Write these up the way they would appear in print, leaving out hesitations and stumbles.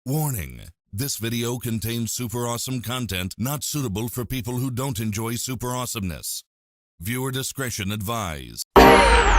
Warning: this video contains super awesome content not suitable for people who don't enjoy super awesomeness. Viewer discretion advised. Yeah.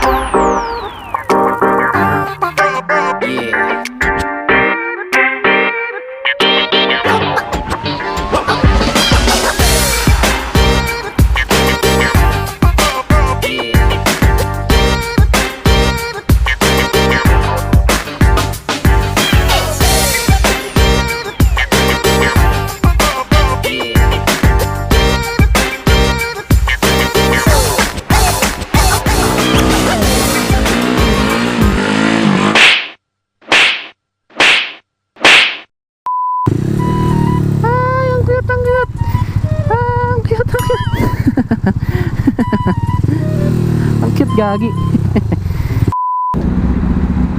Ang cute, gagi.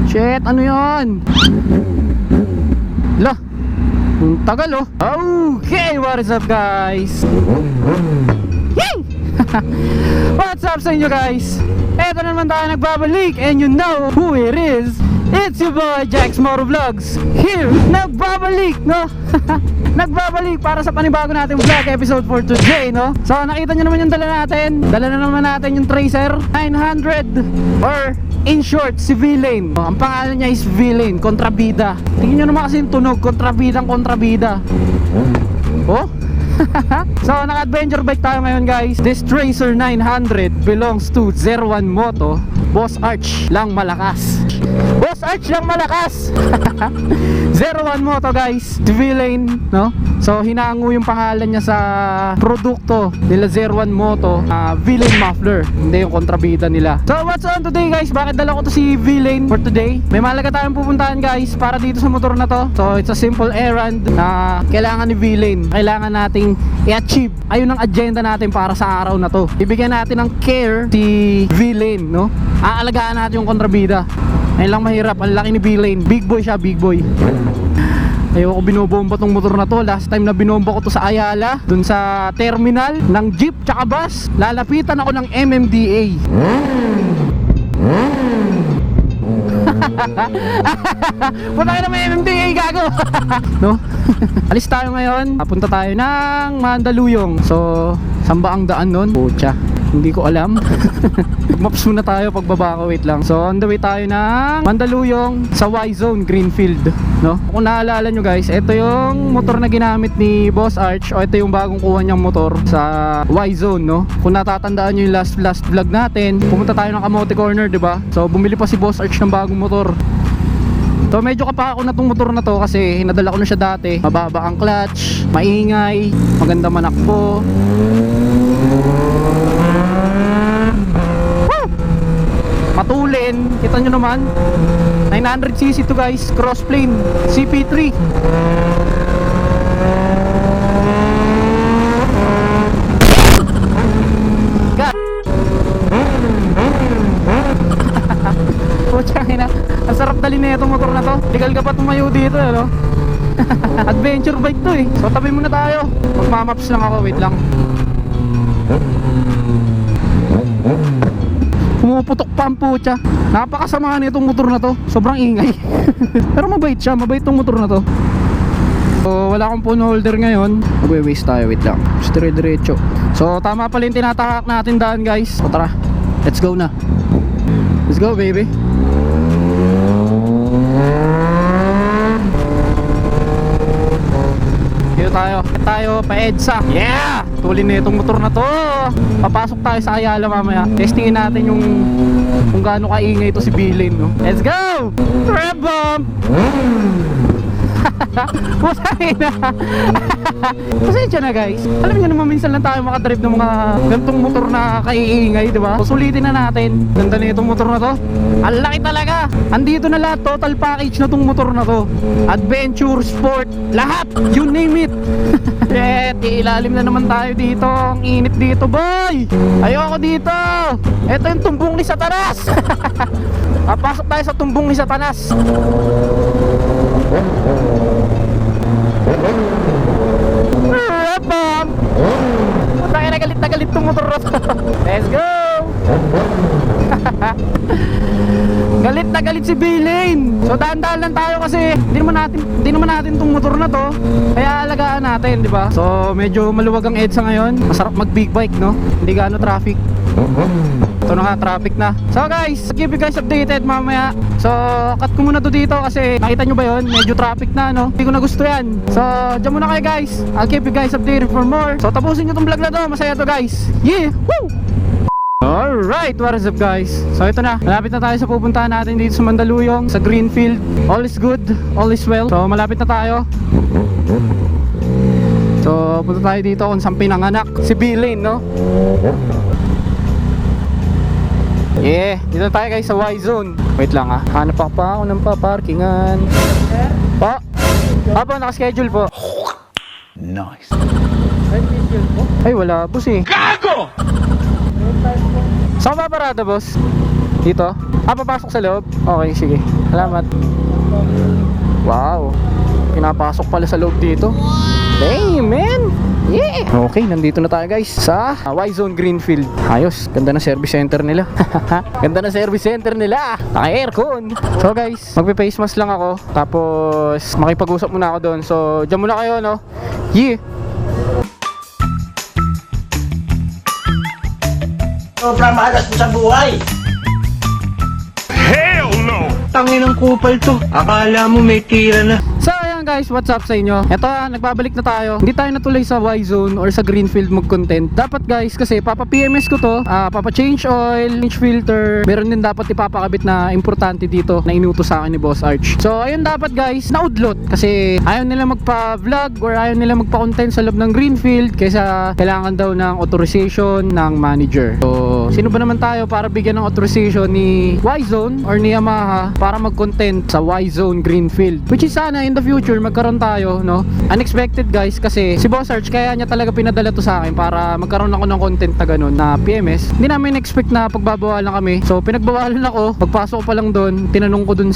Shit, ano yun? Lah, ang tagal oh. Okay, what is up guys? Yay! What's up sa inyo guys? Eto na naman tayo nagbabalik, and you know who it is. It's your boy Jaxx MotoVlogs here. Nagbabalik, no? Nagbabalik para sa panibago nating vlog episode for today, no? So nakita nyo naman yung dala natin. Dala na naman natin yung Tracer 900, or in short, si Vgilante. Ang pangalan niya is Vgilante, kontrabida. Tingnan nyo naman kasi yung tunog, kontrabida. Oh? So naka-adventure bike tayo ngayon guys. This Tracer 900 belongs to One Moto. Boss Arch lang malakas. Boss Arch lang malakas. One Moto guys, Vgilante, no? So hinango yung pangalan niya sa produkto nila One Moto, Vgilante muffler, hindi yung kontrabida nila. So what's on today guys? Bakit dala ko to si Vgilante for today? May malaga tayong pupuntahan guys para dito sa motor na to. So it's a simple errand na kailangan ni Vgilante. Kailangan nating i-achieve. Ayun ang agenda natin para sa araw na to. Ibigyan natin ng care si Vgilante, no? Aalagaan natin yung kontrabida. Ayun lang mahirap, ang laki ni Vgilante. Big boy siya, big boy. Ayoko binobomba tong motor na to. Last time na binomba ko to sa Ayala, dun sa terminal ng jeep tsaka bus. Lalapitan ako ng MMDA. Punta ka na may MMDA, gago. No? Alis tayo ngayon. Punta tayo ng Mandaluyong. So, saan ba ang daan nun? Pucha, hindi ko alam. Maps muna tayo pagbaba ko, wait lang. So on the way tayo ng Mandaluyong sa Yzone, Greenfield, no? Kung naalala nyo guys, ito yung motor na ginamit ni Boss Arch, o ito yung bagong kuha niyang motor sa Yzone, no? Kung natatandaan nyo yung last vlog natin, pumunta tayo ng Kamote corner, diba? So bumili pa si Boss Arch ng bagong motor. So medyo kapako na tong motor na to kasi hinadala ko na siya dati. Mababa ang clutch, maingay, maganda manakbo. Matulin, kita nyo naman. 900cc to guys, crossplane CP3. God. Pucha na, ang sarap dali na itong motor na to. Legal ka pa tumayo dito, ano? Adventure bike to eh. So tabi muna tayo. Magmamaps lang ako, wait lang. Pumuputok pa ang putya. Napakasamahan nitong motor na to. Sobrang ingay. Pero mabait siya, mabait tong motor na to. So wala akong phone holder ngayon. Magwe-waste tayo, wait lang. Diretso. So tama pala yung tinatahak natin daan guys. So tara, let's go na. Let's go baby. Dito tayo pa EDSA. Yeah! Tulin na itong motor na to. Papasok tayo sa Ayala mamaya. Testingin natin yung kung gaano kaingay ito si Vgilante, no? Let's go! Rev bomb! Pusay na. Pasensya na guys. Alam niyo naman minsan lang tayo makadrive ng mga gantong motor na kaiingay, diba? Susulitin na natin. Ganda na itong motor na to. Ang laki talaga. Andito na lahat, total package na tong motor na to. Adventure, sport, lahat. You name it. Shit, ilalim na naman tayo dito. Ang init dito, boy. Ayoko dito. Ito yung tumbong ni Satanas. Papasok tayo sa tumbong ni Satanas. Bam! Putang ina, galit na galit tong motor na to. Let's go! Galit na galit si Vgilante. So So dahan-dahan lang tayo kasi hindi naman natin tong motor na to, kaya alagaan natin, di ba? So medyo maluwag ang EDSA ngayon. Masarap mag big bike, no? Hindi gaano traffic. Ito na nga, traffic na. So guys, keep you guys updated mamaya. So cut ko muna to dito kasi nakita nyo ba yun? Medyo traffic na, no? Hindi ko na gusto yan. So dyan muna kayo guys. I'll keep you guys updated for more. So tapusin nyo tong vlog na to. Masaya to guys. Yeah! Woo! Alright, what is up guys? So ito na, malapit na tayo sa pupuntahan natin dito sa Mandaluyong, sa Greenfield. All is good, all is well. So malapit na tayo. So punta tayo dito kung saan pinanganak si Gille, no? Yeah, dito tayo guys sa Yzone. Wait lang ha, hanap pa ako ng paparkingan. Pa? Apo, nakaschedule po. Nice. Ay wala boss eh. Gago! Saan ka paparada boss? Dito? Papasok sa loob? Okay, sige. Salamat. Wow, pinapasok pala sa loob dito. Damn man! Yeah! Okay, nandito na tayo guys sa Yzone Greenfield. Ayos, ganda ng service center nila. Ganda ng service center nila. Naka-aircon. So guys, magpe-face mask lang ako. Tapos makipag-usap muna ako doon. So, dyan muna kayo, no? Yeah! Sobrang malas mo sa buhay. Hell no! Tangin ng kupal to. Akala mo may tira na. So ayan guys, what's up sa inyo? Eto nagbabalik na tayo. Hindi tayo natuloy sa Yzone or sa Greenfield mag-content. Dapat guys, kasi papa-PMS ko to, papa-change oil, change filter. Meron din dapat ipapakabit na importante dito na inutos sa akin ni Boss Arch. So ayun dapat guys, naudlot. Kasi ayaw nila magpa-vlog or ayaw nila magpa-content sa loob ng Greenfield kaysa kailangan daw ng authorization ng manager. So sino ba naman tayo para bigyan ng authorization ni Yzone or ni Yamaha para mag-content sa Yzone Greenfield? Which is sana in the future magkaroon tayo, no? Unexpected guys, kasi si Boss Arch kaya niya talaga pinadala to sa akin para magkaroon ako ng content na ganun na PMS. Hindi namin expect na pagbabawalan kami. So pinagbawalan ako, pagpasok ko pa lang doon, tinanong ko doon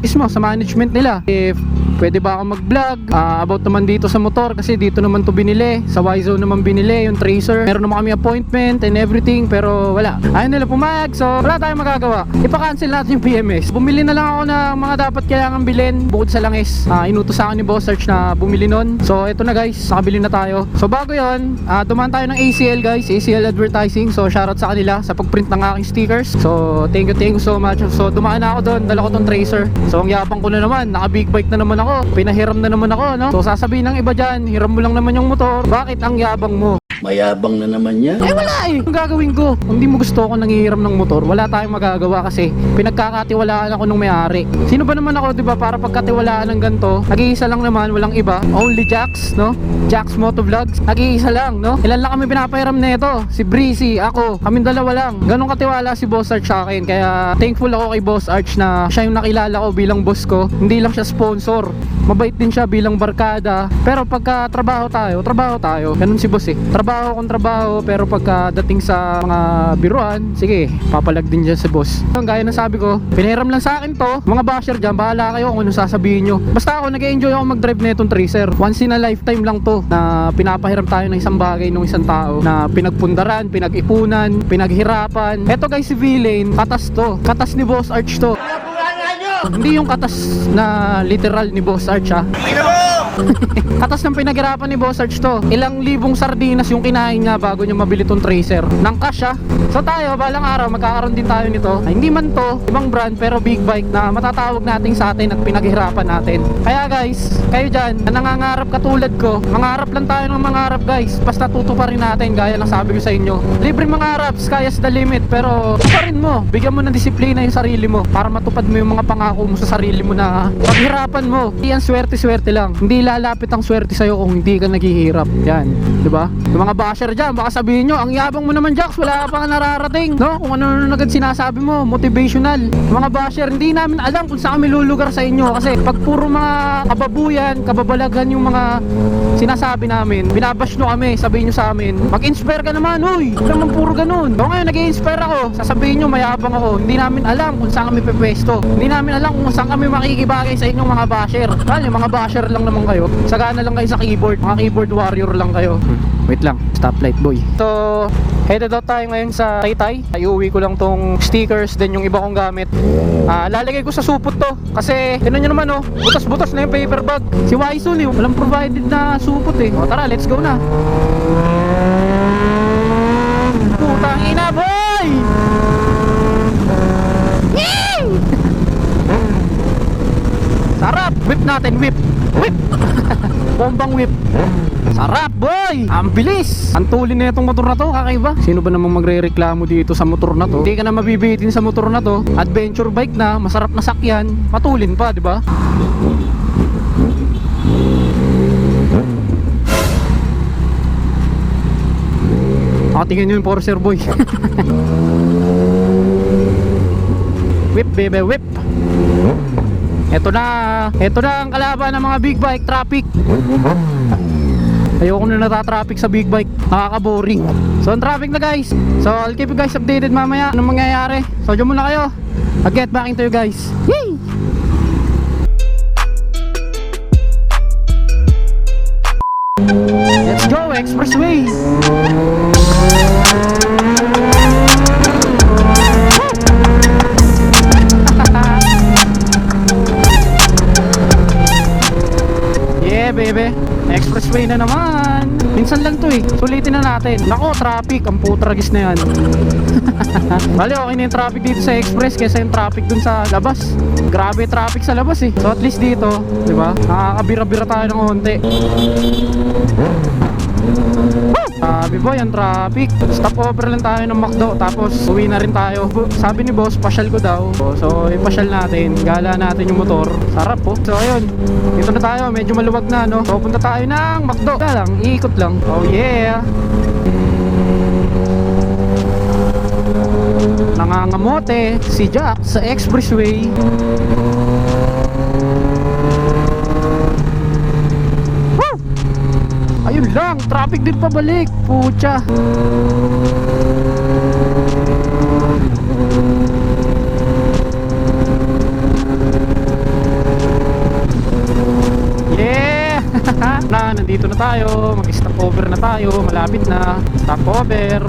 mismo sa management nila if pwede ba ako mag-vlog about naman dito sa motor, kasi dito naman to binili, sa Yzone naman binili yung tracer. Meron naman kami appointment and everything, pero wala, ayaw nila pumayag. So wala tayong magagawa, ipa-cancel natin yung PMS. Bumili na lang ako ng mga dapat kailangan bilhin bukod sa langis. Inutos sa akin ni Boss Arch na bumili nun. So eto na guys, nakabili na tayo. So bago yon, dumaan tayo ng ACL guys, ACL Advertising. So shoutout sa kanila sa pagprint ng aking stickers. So thank you so much. So dumaan na ako doon, dala ko tong tracer. So ang yapang ko na naman, naka big bike na naman ako, pinahiram na naman ako, no? So sasabihin ng iba dyan, hiram mo lang naman yung motor, bakit ang yabang mo? Mayabang na naman yan. Eh wala eh, ang gagawin ko, kung di mo gusto ako nangihiram ng motor, wala tayong magagawa kasi pinagkakatiwalaan ako nung may-ari. Sino ba naman ako, diba, para pagkatiwalaan ng ganito? Nag-iisa lang naman, walang iba, only Jaxx, no? Jaxx MotoVlogs, nag-iisa lang, no? Ilan lang kami pinapahiram nito, si Breezy, ako, kaming dalawa lang. Ganong katiwala si Boss Arch sa akin, kaya thankful ako kay Boss Arch na siya yung nakilala ko bilang boss ko. Hindi lang siya sponsor, mabait din siya bilang barkada. Pero pagka trabaho tayo, ganun si boss eh. Trabaho kung trabaho, pero pagka dating sa mga biruan, sige, papalag din dyan si boss. Ang gaya ng sabi ko, pinahiram lang sa akin to. Mga basher dyan, bahala kayo kung anong sasabihin nyo. Basta ako, nag-enjoy ako mag-drive na itong tracer. Once in a lifetime lang to na pinapahiram tayo ng isang bagay ng isang tao na pinagpundaran, pinag-ipunan, pinaghirapan. Eto guys, si Gille, katas to. Katas ni Boss Arch to. Hindi yung katas na literal ni Boss Arch ha. Katas ng pinaghirapan ni Boss Arch to. Ilang libong sardinas yung kinain niya bago niya mabili tong tracer ng cash ha. So tayo, balang araw magkakaroon din tayo nito. Ay, hindi man to ibang brand pero big bike na matatawag natin sa atin at pinaghirapan natin. Kaya guys, kayo dyan na nangangarap katulad ko, mangarap lang tayo ng mangarap guys. Basta tutuparin natin gaya ng sabi ko sa inyo. Libre mangarap, sky's the limit. Pero tuparin mo, bigyan mo ng disiplina yung sarili mo para matupad mo yung mga pangako mo sa sarili mo na paghirapan mo. Hindi yan swerte-swerte lang. Hindi lalapit ang swerte sa'yo kung hindi ka naghihirap. Yan, diba? Yung mga basher dyan, baka sabihin nyo, ang yabang mo naman Jaxx, wala ka pa nararating, no? Kung ano agad sinasabi mo, motivational. Mga basher, hindi namin alam kung saan kami lulugar sa inyo. Kasi pag puro mga kababuyan, kababalagan yung mga sinasabi namin, binabash nyo kami, sabihin nyo sa amin, mag-inspire ka naman, uy, huwag naman puro ganun. So ngayon, nag-i-inspire ako, sasabihin nyo, mayabang ako. Hindi namin alam kung saan kami pepwesto. Hindi namin alam kung saan kami makikibagay sa inyong mga basher. Well, yung mga basher lang naman kayo, sagana lang kayo sa keyboard. Mga keyboard warrior lang kayo. Wait lang, stoplight boy. So, headed out tayo ngayon sa Taytay. Iuwi ko lang tong stickers, then yung iba kong gamit. Lalagay ko sa supot to. Kasi, tinan nyo naman oh, butas-butas na yung paper bag. Si Yzone eh, walang provided na supot eh. O tara, let's go na. Putang ina boy! Yee! Sarap! Whip natin, whip! Whip! Bombang whip! Sarap boy! Ang bilis! Ang tulin na itong motor na to, kakaiba. Sino ba namang magre-reklamo dito sa motor na to? Hindi ka na mabibitin sa motor na to. Adventure bike na, masarap na sakyan, matulin pa, di ba? Tingnan nyo yung Forcer boy. Whip baby whip. Ito na ang kalaban ng mga big bike traffic. Ayoko na natatraffic sa big bike, nakaka-boring. So ang traffic na guys. So I'll keep you guys updated mamaya anong mangyayari. So dyan muna kayo, I'll get back into you guys. Yay! Let's go expressway. Yeah baby, expressway na naman. Minsan lang to eh, sulitin na natin. Nako, traffic, ang putragis na yan. Bali okay na yung traffic dito sa express kaysa yung traffic dun sa labas. Grabe traffic sa labas eh. So at least dito, di ba? Nakakabira-bira tayo ng konti. Sabi boy, ang traffic. Stop over lang tayo ng McDo, tapos uwi na rin tayo. Sabi ni boss, pasyal ko daw. So ipasyal natin, gala natin yung motor. Sarap po. So ayun, dito na tayo, medyo maluwag na no. So punta tayo ng McDo. Kaya lang, iikot lang. Oh yeah. Nangangamote si Jaxx sa expressway. Ayun lang, traffic din pabalik. Pucha. Yeah! Nandito na tayo. Mag-stop over na tayo. Malapit na. Stop over.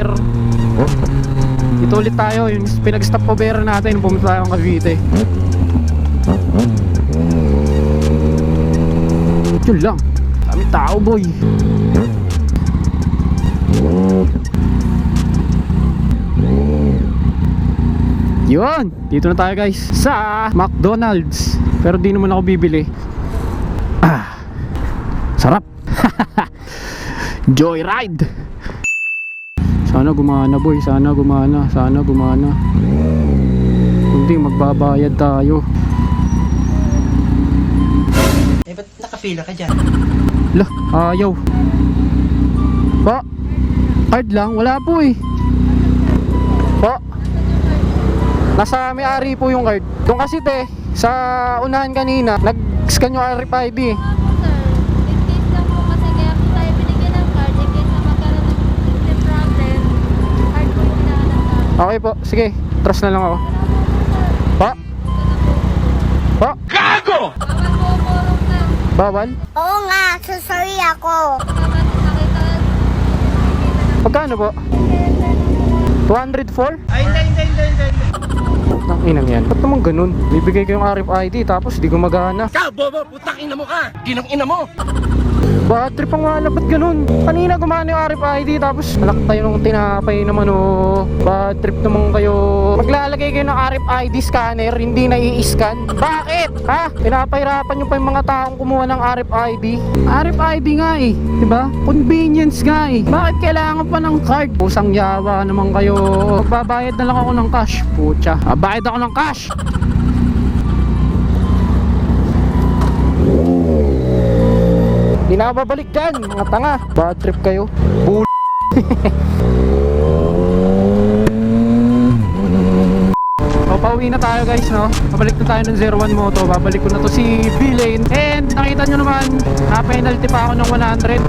Ito ulit tayo. Yung pinag-stop over natin. Pumunta tayo ng Cavite. Yun lang. Kami tao boy. Yun, dito na tayo guys sa McDonald's. Pero di naman ako bibili. Sarap. Joyride. Sana gumana boy, sana gumana. Sana gumana. Kundi magbabayad tayo. Eh, ba't nakapila ka dyan? Lah, ayaw. Po, card lang, wala po eh. Po, nasa may-ari po yung card. Doon kasi te, sa unahan kanina, nag-scan yung RFID. Sir, in case lang po kasi kaya po tayo binigyan ng card in case na magkaroon ng problem, card po yung hinahanap. Okay po, sige, trust na lang ako. Po, po, Bawal po umurong na. bawal? Oo nga, sorry ako. Nakita Pagkano po? 204? Ay, hindi. Putang inang yan. Ba't naman ganun? Bibigay ko yung RFID tapos di gumagana. Ka, bobo, putang ina mo ka! Ginang ina mo! Bad trip ang nga, ba't ganun? Kanina gumana yung RFID tapos anak tayo nung tinapay naman oh. Bad trip naman kayo. Maglalagay kayo ng RFID scanner, hindi na i-scan. Bakit? Ha? Pinapahirapan nyo pa yung mga taong kumuha ng RFID. RFID nga eh, diba? Convenience nga eh. Bakit kailangan pa ng card? Pusang yawa naman kayo. Magbabayad na lang ako ng cash. Pucha, bayad ako ng cash. Di na babalik dyan, mga tanga. Bad trip kayo. Bull. So, pauwi na tayo guys, no? Pabalik na tayo ng 01 Moto. Babalik ko na to si Gille. And nakita nyo naman, na-penalty pa ako ng 100.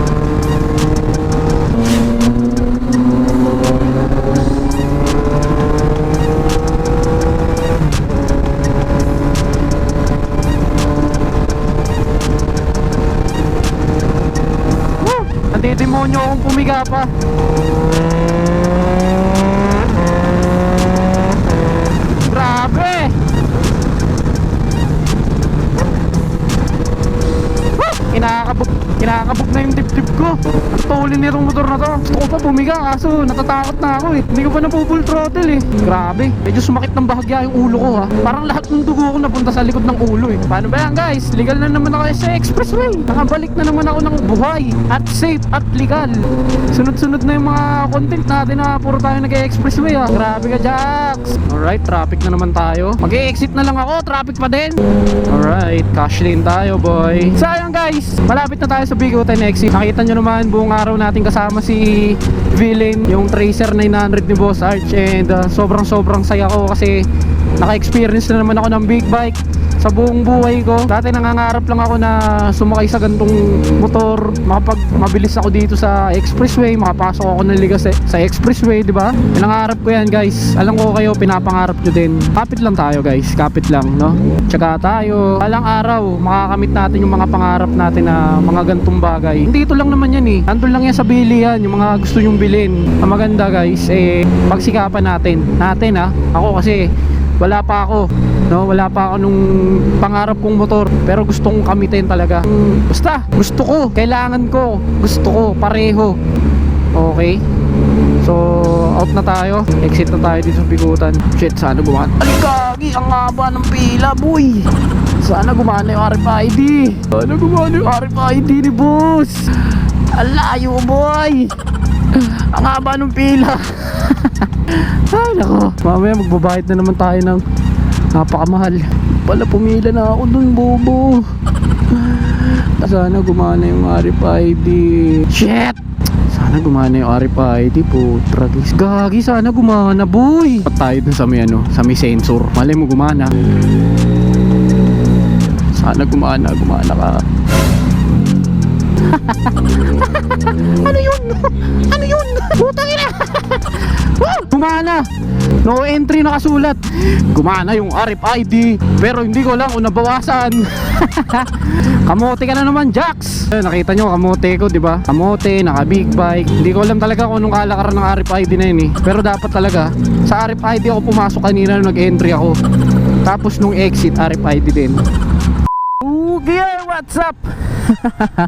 demonyo akong pumiga pa. Grabe! Kinakabog na yung dip-dip ko. Ang tulin nitong motor na to. Gusto ko pa bumiga kaso natatakot na ako eh. Hindi ko pa napupull throttle eh. Grabe, medyo sumakit ng bahagya yung ulo ko ha. Parang lahat ng dugo ko napunta sa likod ng ulo eh. Paano ba yan guys? Legal na naman ako sa expressway. Nakabalik na naman ako ng buhay at safe at legal. Sunod-sunod na yung mga content natin na puro tayo nag-expressway ha. Grabe ka Jaxx. Alright, traffic na naman tayo. Mag-e-exit na lang ako, traffic pa din. Alright, cash lane tayo boy. So ayun guys, malapit na tayo sa Bigotan exit. Nakita nyo naman buong araw natin kasama si Vgilante, yung Tracer 900 ni Boss Arch. And sobrang saya ko kasi naka-experience na naman ako ng big bike sa buong buhay ko. Dati nangangarap lang ako na sumakay sa gantong motor, mabilis ako dito sa expressway, makapasok ako ng ligas sa expressway, di ba? Nangangarap ko yan guys. Alam ko kayo, pinapangarap nyo din. Kapit lang tayo guys, kapit lang, no? Tsaka tayo, alang araw, makakamit natin yung mga pangarap natin na mga gantong bagay. Hindi ito lang naman yan eh. Andun lang yan sa bilihan, yung mga gusto nyong bilhin. Ang maganda guys, pagsikapan natin. Ako kasi, wala pa ako, no? Wala pa ako nung pangarap kong motor, pero gusto kong kamitin talaga. Basta, gusto ko, kailangan ko, gusto ko, pareho. Okay? So, out na tayo. Exit na tayo dito sa Bigotan. Shit, sana gumana. Aligagi, ang haba ng pila, boy. Sana gumana yung RFID. Sana gumana yung RFID ni boss. Alayo, boy. Ang haba ng pila. Ay nako, mamaya magbabayad na naman tayo ng napakamahal. Pala pumila na ako dun, bobo. Sana gumana yung RFID. Shit! Sana gumana yung RFID po. Tragis. Gagi, sana gumana, boy. Pat tayo dun sa may sensor. Malay mo gumana. Sana gumana ka. Ano yun? Ano yun? Putang ina! Gumana! No entry nakasulat. Gumana yung RFID, pero hindi ko lang kung nabawasan. Kamote ka na naman, Jaxx. Nakita nyo kamote ko, di ba? Kamote, naka big bike. Hindi ko alam talaga kung anong kalakaran ng RFID na yun eh. Pero dapat talaga sa RFID ako pumasok kanina nung nag-entry ako. Tapos nung exit RFID din. Gille, what's up?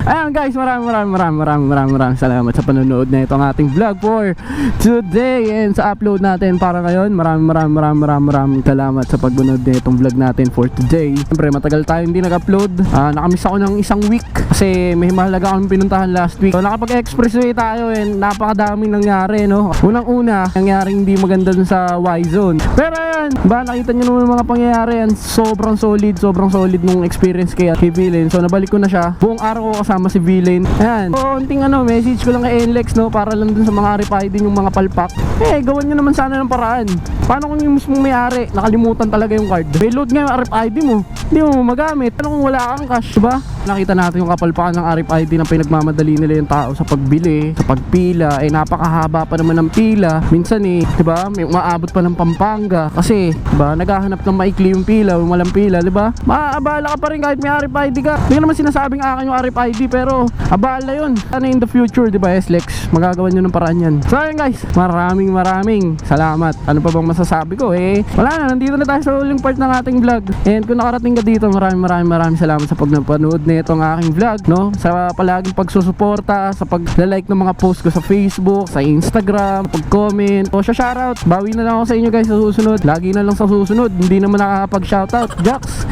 Ayan guys, maraming salamat sa panonood na itong ating vlog for today. And sa upload natin para ngayon, maraming salamat sa pagbunood na itong vlog natin for today. Siyempre matagal tayo hindi nag-upload. Nakamiss ako ng isang week kasi may mahalaga akong pinuntahan last week. So, nakapag-expressway tayo and napakadaming nangyari, no? Unang-una, nangyari hindi maganda dun sa Yzone. Pero ayan, nakita nyo naman mga pangyayari yan. Sobrang solid nung experience kay Vgilante. So nabalik ko na siya. Buong araw ko kasama si Vgilante. Ayan. So unting message ko lang kay NLEX, no, para lang dun sa mga RFID yung mga palpak. Gawan nyo naman sana ng paraan. Paano kung yung mismong may-ari nakalimutan talaga yung card? May load nga yung RFID mo, hindi mo magamit. Ano kung wala kang cash, diba? Nakita natin yung kapalpakan ng RFID na pinagmamadali nila yung tao sa pagbili, sa pagpila. Napakahaba pa naman ng pila. Minsan diba, may umaabot pa ng Pampanga. Kasi, diba, naghahanap ng maikli yung pila, walang pila, diba? Maaabala ka pa rin kahit may RFID ka. Hindi naman sinasabing akin yung RFID, pero abala yun. Sana in the future, diba, SLEX, magagawa nyo ng paraan yan. So ayun guys, maraming salamat. Ano pa bang masasabi ko? Wala na, nandito na tayo sa huling part ng ating vlog. And kung nakarating ka dito, maraming salamat sa pagpanood na itong aking vlog, no? Sa palaging pagsusuporta, sa pag-like ng mga post ko sa Facebook, sa Instagram, pag-comment, o sa shoutout. Bawi na lang ako sa inyo guys sa susunod. Lagi na lang sa susunod, hindi naman nakakapag-shoutout. Jaxx.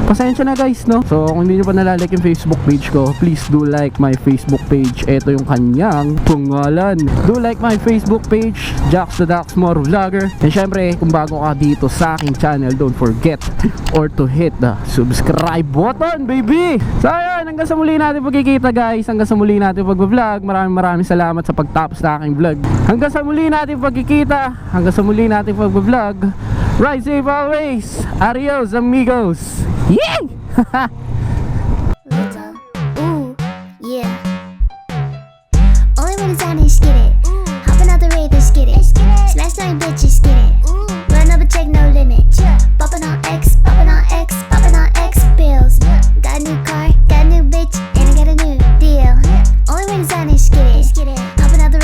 Pasensya na guys, no? So kung hindi nyo pa nalalike yung Facebook page ko, please do like my Facebook page. Ito yung kanyang pangalan. Do like my Facebook page, Jaxx the Daxmore Vlogger. And syempre, kung bago ka dito sa aking channel, don't forget or to hit the subscribe button, baby! So ayun, hanggang sa muli natin pagkikita guys. Hanggang sa muli natin pag-vlog. Maraming salamat sa pagtapos na aking vlog. Hanggang sa muli natin pagkikita. Hanggang sa muli natin pag-vlog. Ride safe always. Adios amigos. Yay!